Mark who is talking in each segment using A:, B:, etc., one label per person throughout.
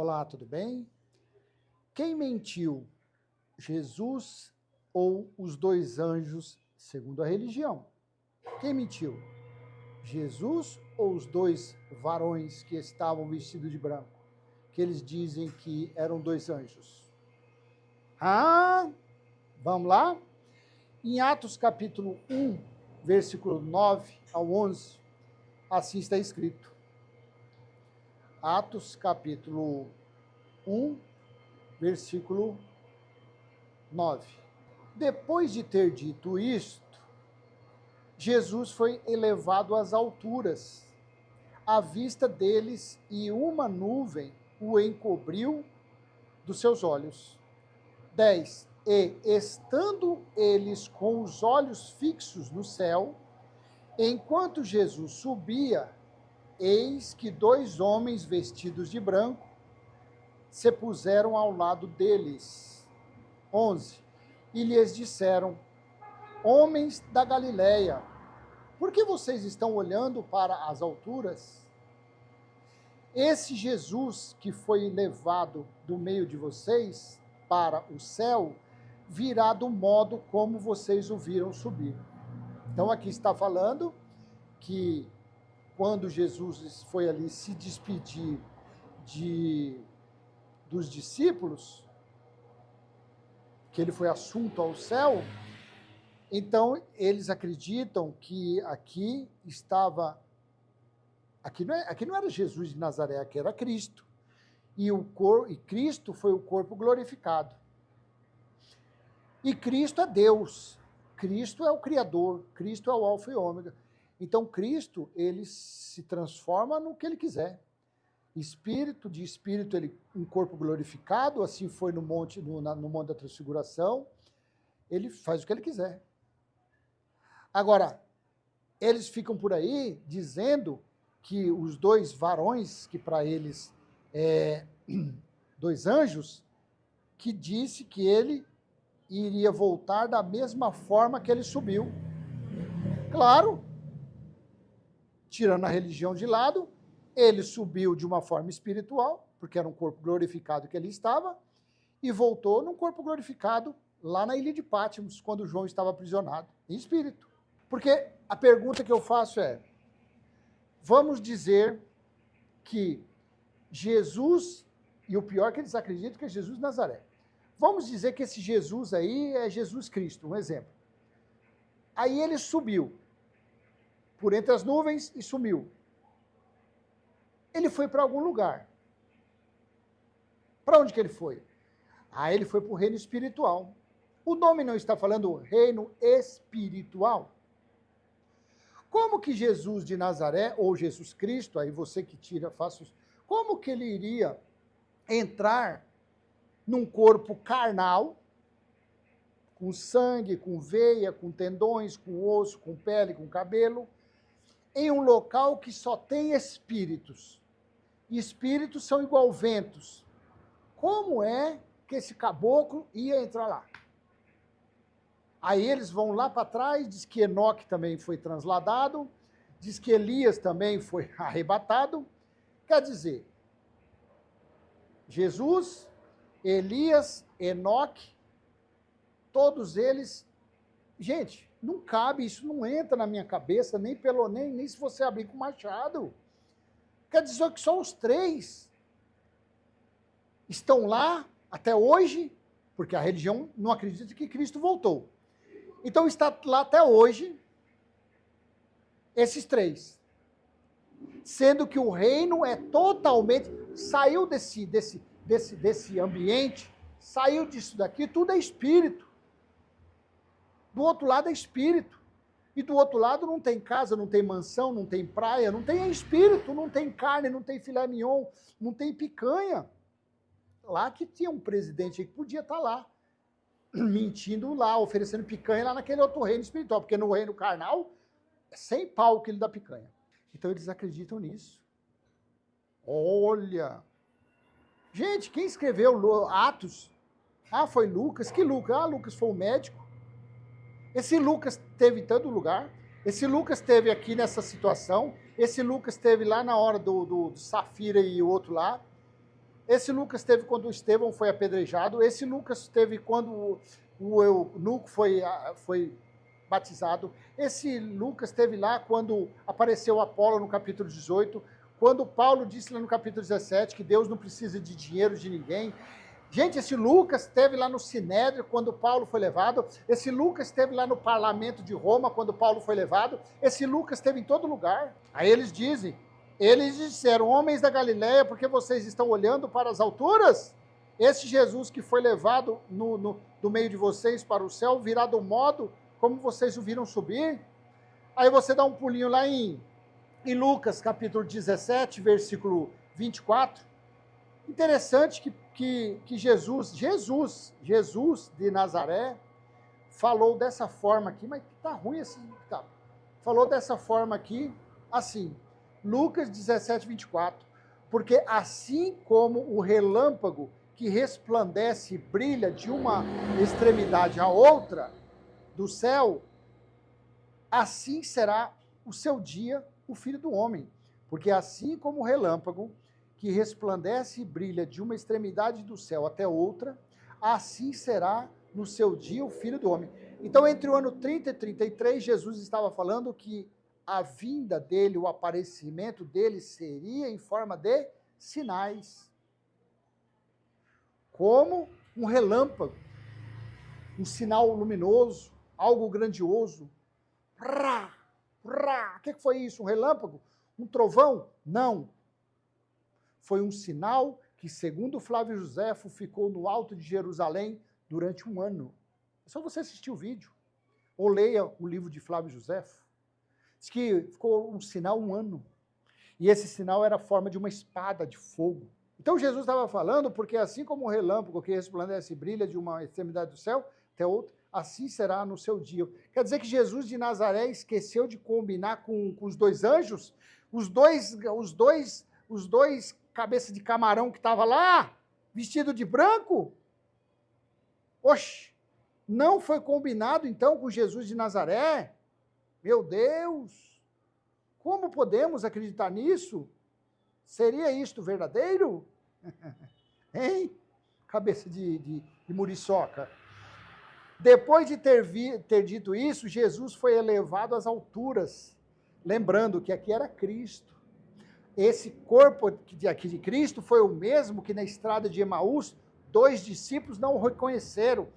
A: Olá, tudo bem? Quem mentiu, Jesus ou os dois anjos, segundo a religião? Quem mentiu? Jesus ou os dois varões que estavam vestidos de branco? Que eles dizem que eram dois anjos. Vamos lá? Em Atos capítulo 1, versículo 9 ao 11, assim está escrito. Atos capítulo 1, versículo 9. Depois de ter dito isto, Jesus foi elevado às alturas, à vista deles, e uma nuvem o encobriu dos seus olhos. 10. E, estando eles com os olhos fixos no céu, enquanto Jesus subia, eis que dois homens vestidos de branco se puseram ao lado deles. 11. E lhes disseram: homens da Galileia, por que vocês estão olhando para as alturas? Esse Jesus que foi levado do meio de vocês para o céu, virá do modo como vocês o viram subir. Então aqui está falando que quando Jesus foi ali se despedir dos discípulos, que ele foi assunto ao céu, então eles acreditam que aqui não era Jesus de Nazaré, aqui era Cristo. E Cristo foi o corpo glorificado. E Cristo é Deus, Cristo é o Criador, Cristo é o Alfa e Ômega. Então Cristo, ele se transforma no que ele quiser. Espírito, de espírito, um corpo glorificado, assim foi no monte da Transfiguração, ele faz o que ele quiser. Agora, eles ficam por aí dizendo que os dois varões, que para eles dois anjos, que disse que ele iria voltar da mesma forma que ele subiu. Claro, tirando a religião de lado, ele subiu de uma forma espiritual, porque era um corpo glorificado que ele estava, e voltou num corpo glorificado lá na ilha de Patmos, quando João estava aprisionado, em espírito. Porque a pergunta que eu faço é, vamos dizer que Jesus, e o pior é que eles acreditam que é Jesus de Nazaré, vamos dizer que esse Jesus aí é Jesus Cristo, um exemplo. Aí ele subiu por entre as nuvens e sumiu. Ele foi para algum lugar. Para onde que ele foi? Ele foi para o reino espiritual. O nome não está falando reino espiritual? Como que Jesus de Nazaré, ou Jesus Cristo, aí você que tira, faça isso, como que ele iria entrar num corpo carnal, com sangue, com veia, com tendões, com osso, com pele, com cabelo, em um local que só tem espíritos? E espíritos são igual ventos. Como é que esse caboclo ia entrar lá? Aí eles vão lá para trás, diz que Enoque também foi transladado, diz que Elias também foi arrebatado. Quer dizer, Jesus, Elias, Enoque, todos eles... Gente, não cabe, isso não entra na minha cabeça, nem se você abrir com machado. Quer dizer que só os três estão lá até hoje, porque a religião não acredita que Cristo voltou. Então está lá até hoje esses três. Sendo que o reino é totalmente... Saiu desse ambiente, saiu disso daqui, tudo é espírito. Do outro lado é espírito. E do outro lado não tem casa, não tem mansão, não tem praia, não tem espírito, não tem carne, não tem filé mignon, não tem picanha. Lá que tinha um presidente que podia estar lá, mentindo lá, oferecendo picanha lá naquele outro reino espiritual, porque no reino carnal é 100 pau o quilo da picanha. Então eles acreditam nisso. Olha! Gente, quem escreveu Atos? Foi Lucas. Que Lucas? Lucas foi o médico. Esse Lucas teve em todo lugar. Esse Lucas teve aqui nessa situação. Esse Lucas teve lá na hora do Safira e o outro lá. Esse Lucas teve quando Estevão foi apedrejado. Esse Lucas teve quando o eunuco foi batizado. Esse Lucas teve lá quando apareceu Apolo no capítulo 18. Quando Paulo disse lá no capítulo 17 que Deus não precisa de dinheiro de ninguém. Gente, esse Lucas esteve lá no Sinédrio quando Paulo foi levado. Esse Lucas esteve lá no parlamento de Roma quando Paulo foi levado. Esse Lucas esteve em todo lugar. Aí eles disseram, homens da Galileia, porque vocês estão olhando para as alturas? Esse Jesus que foi levado do meio de vocês para o céu virá do modo como vocês o viram subir? Aí você dá um pulinho lá em Lucas capítulo 17, versículo 24. Interessante que Jesus de Nazaré falou dessa forma aqui, mas tá ruim assim, tá. Falou dessa forma aqui, assim, Lucas 17, 24, porque assim como o relâmpago que resplandece e brilha de uma extremidade à outra do céu, assim será o seu dia, o Filho do Homem, porque assim como o relâmpago que resplandece e brilha de uma extremidade do céu até outra, assim será no seu dia o Filho do Homem. Então, entre o ano 30 e 33, Jesus estava falando que a vinda dele, o aparecimento dele seria em forma de sinais. Como um relâmpago, um sinal luminoso, algo grandioso. O que foi isso? Um relâmpago? Um trovão? Não. Foi um sinal que, segundo Flávio Joséfo, ficou no alto de Jerusalém durante um ano. É só você assistir o vídeo. Ou leia o livro de Flávio Joséfo. Diz que ficou um sinal um ano. E esse sinal era a forma de uma espada de fogo. Então Jesus estava falando, porque assim como o relâmpago que resplandece e brilha de uma extremidade do céu até outra, assim será no seu dia. Quer dizer que Jesus de Nazaré esqueceu de combinar com os dois anjos? Os dois cabeça de camarão que estava lá, vestido de branco? Oxe, não foi combinado então com Jesus de Nazaré? Meu Deus, como podemos acreditar nisso? Seria isto verdadeiro? Hein? Cabeça de muriçoca. Depois de ter dito isso, Jesus foi elevado às alturas, lembrando que aqui era Cristo. Esse corpo aqui de Cristo foi o mesmo que na estrada de Emaús, 2 discípulos não o reconheceram.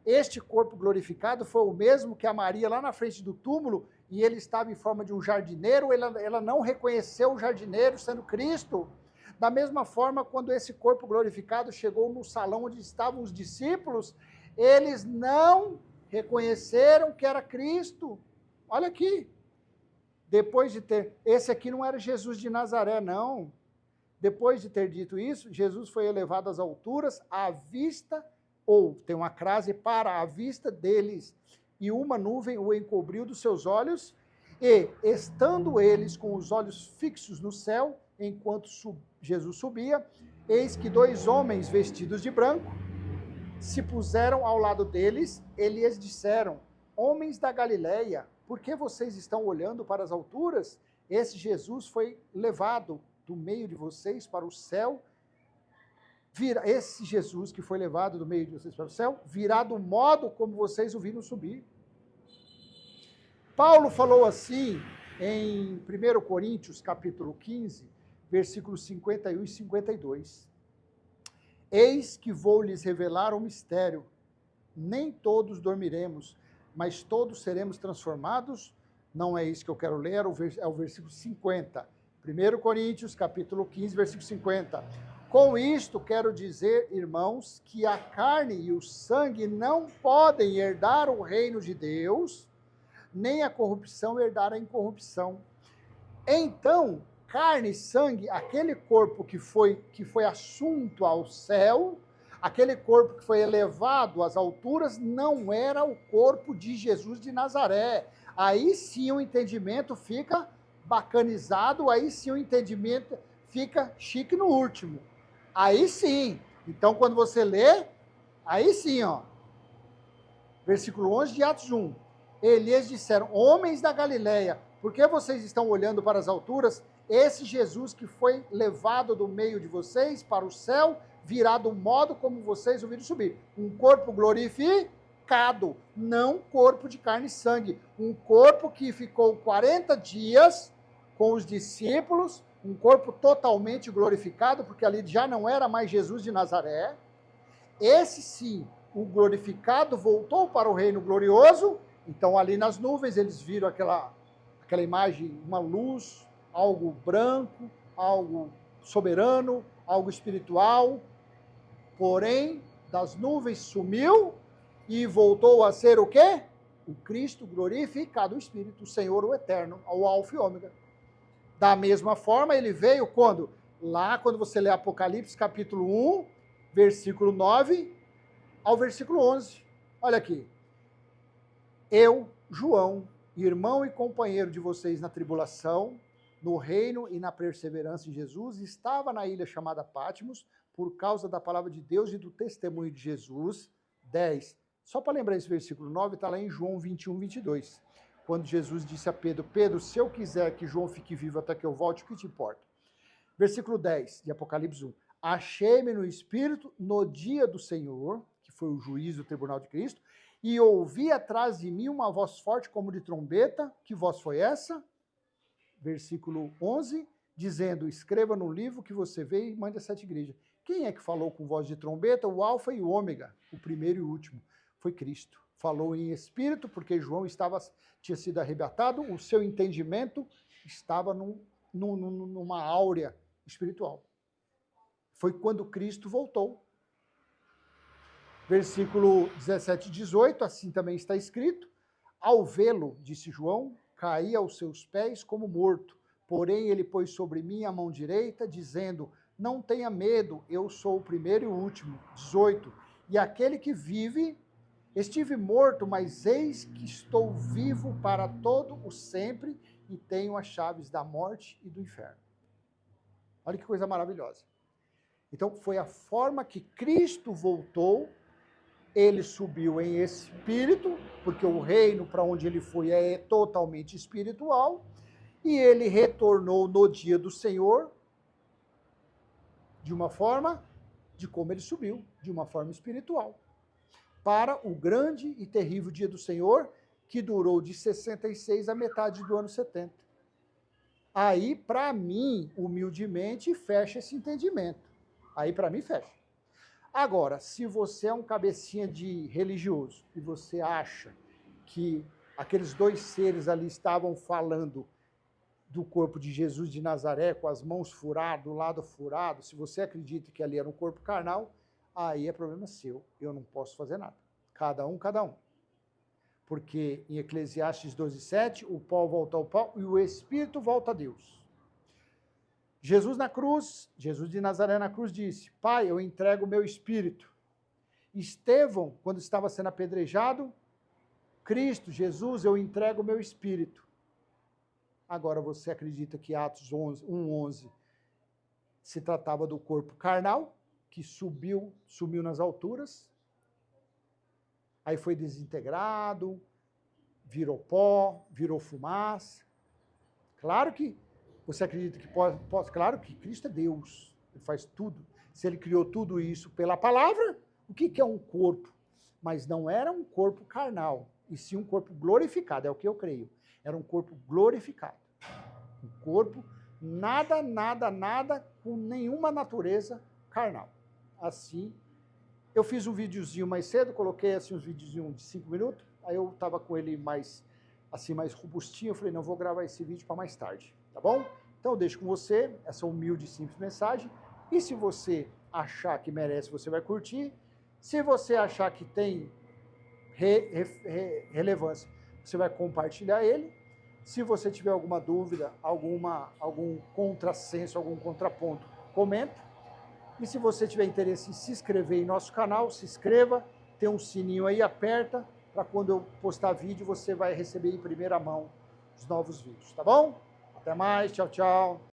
A: Este corpo glorificado foi o mesmo que a Maria lá na frente do túmulo, e ele estava em forma de um jardineiro, ela não reconheceu o jardineiro sendo Cristo. Da mesma forma, quando esse corpo glorificado chegou no salão onde estavam os discípulos, eles não reconheceram que era Cristo. Olha aqui. Depois de ter... Esse aqui não era Jesus de Nazaré, não. Depois de ter dito isso, Jesus foi elevado às alturas à vista, ou tem uma crase para a vista deles, e uma nuvem o encobriu dos seus olhos, e, estando eles com os olhos fixos no céu, enquanto Jesus subia, eis que 2 homens vestidos de branco se puseram ao lado deles, e lhes disseram, homens da Galileia, por que vocês estão olhando para as alturas? Esse Jesus foi levado do meio de vocês para o céu, esse Jesus que foi levado do meio de vocês para o céu, virá do modo como vocês o viram subir. Paulo falou assim em 1 Coríntios, capítulo 15, versículos 51 e 52. Eis que vou lhes revelar um mistério. Nem todos dormiremos, mas todos seremos transformados. Não é isso que eu quero ler, é o versículo 50. 1 Coríntios, capítulo 15, versículo 50. Com isto quero dizer, irmãos, que a carne e o sangue não podem herdar o reino de Deus, nem a corrupção herdar a incorrupção. Então, carne e sangue, aquele corpo que foi assunto ao céu, aquele corpo que foi elevado às alturas, não era o corpo de Jesus de Nazaré. Aí sim o entendimento fica bacanizado, aí sim o entendimento fica chique no último. Aí sim. Então, quando você lê, aí sim, ó. Versículo 11 de Atos 1. Eles disseram, homens da Galileia, por que vocês estão olhando para as alturas? Esse Jesus que foi levado do meio de vocês para o céu, virá do modo como vocês o viram subir. Um corpo glorificado, não corpo de carne e sangue. Um corpo que ficou 40 dias com os discípulos, um corpo totalmente glorificado, porque ali já não era mais Jesus de Nazaré. Esse sim, o glorificado voltou para o reino glorioso. Então ali nas nuvens eles viram aquela imagem, uma luz, algo branco, algo soberano, algo espiritual. Porém, das nuvens sumiu e voltou a ser o quê? O Cristo glorificado, o Espírito, o Senhor, o Eterno, o Alfa e Ômega. Da mesma forma, ele veio quando? Lá, quando você lê Apocalipse, capítulo 1, versículo 9 ao versículo 11. Olha aqui. Eu, João, irmão e companheiro de vocês na tribulação, no reino e na perseverança em Jesus, estava na ilha chamada Patmos, por causa da palavra de Deus e do testemunho de Jesus. 10. Só para lembrar esse versículo 9, está lá em João 21, 22. Quando Jesus disse a Pedro, Pedro, se eu quiser que João fique vivo até que eu volte, o que te importa? Versículo 10 de Apocalipse 1. Achei-me no Espírito no dia do Senhor, que foi o juízo do tribunal de Cristo, e ouvi atrás de mim uma voz forte como de trombeta. Que voz foi essa? Versículo 11, dizendo, escreva no livro que você vê e mande a 7 igrejas. Quem é que falou com voz de trombeta? O Alfa e o Ômega, o primeiro e o último. Foi Cristo. Falou em espírito, porque João tinha sido arrebatado, o seu entendimento estava numa áurea espiritual. Foi quando Cristo voltou. Versículo 17 e 18, assim também está escrito, ao vê-lo, disse João, caí aos seus pés como morto, porém ele pôs sobre mim a mão direita, dizendo, não tenha medo, eu sou o primeiro e o último. 18, e aquele que vive, estive morto, mas eis que estou vivo para todo o sempre e tenho as chaves da morte e do inferno. Olha que coisa maravilhosa. Então foi a forma que Cristo voltou. Ele subiu em espírito, porque o reino para onde ele foi é totalmente espiritual, e ele retornou no dia do Senhor, de uma forma, de como ele subiu, de uma forma espiritual, para o grande e terrível dia do Senhor, que durou de 66 a metade do ano 70. Aí, para mim, humildemente, fecha esse entendimento. Aí, para mim, fecha. Agora, se você é um cabecinha de religioso e você acha que aqueles dois seres ali estavam falando do corpo de Jesus de Nazaré, com as mãos furadas, o lado furado, se você acredita que ali era um corpo carnal, aí é problema seu. Eu não posso fazer nada. Cada um, cada um. Porque em Eclesiastes 12:7, o pó volta ao pó e o Espírito volta a Deus. Jesus na cruz, Jesus de Nazaré na cruz disse, Pai, eu entrego o meu espírito. Estevão, quando estava sendo apedrejado, Cristo, Jesus, eu entrego o meu espírito. Agora você acredita que Atos 1:11 se tratava do corpo carnal, que sumiu nas alturas, aí foi desintegrado, virou pó, virou fumaça. Claro que você acredita que pode? Claro que Cristo é Deus, ele faz tudo. Se ele criou tudo isso pela palavra, o que é um corpo? Mas não era um corpo carnal, e sim um corpo glorificado, é o que eu creio. Era um corpo glorificado. Um corpo, nada com nenhuma natureza carnal. Assim, eu fiz um videozinho mais cedo, coloquei assim uns videozinhos de 5 minutos, aí eu estava com ele mais robustinho, eu falei, não, vou gravar esse vídeo para mais tarde. Tá bom? Então eu deixo com você essa humilde e simples mensagem. E se você achar que merece, você vai curtir. Se você achar que tem relevância, você vai compartilhar ele. Se você tiver alguma dúvida, algum contrassenso, algum contraponto, comenta. E se você tiver interesse em se inscrever em nosso canal, se inscreva. Tem um sininho aí, aperta, para quando eu postar vídeo, você vai receber em primeira mão os novos vídeos, tá bom? Até mais, tchau, tchau.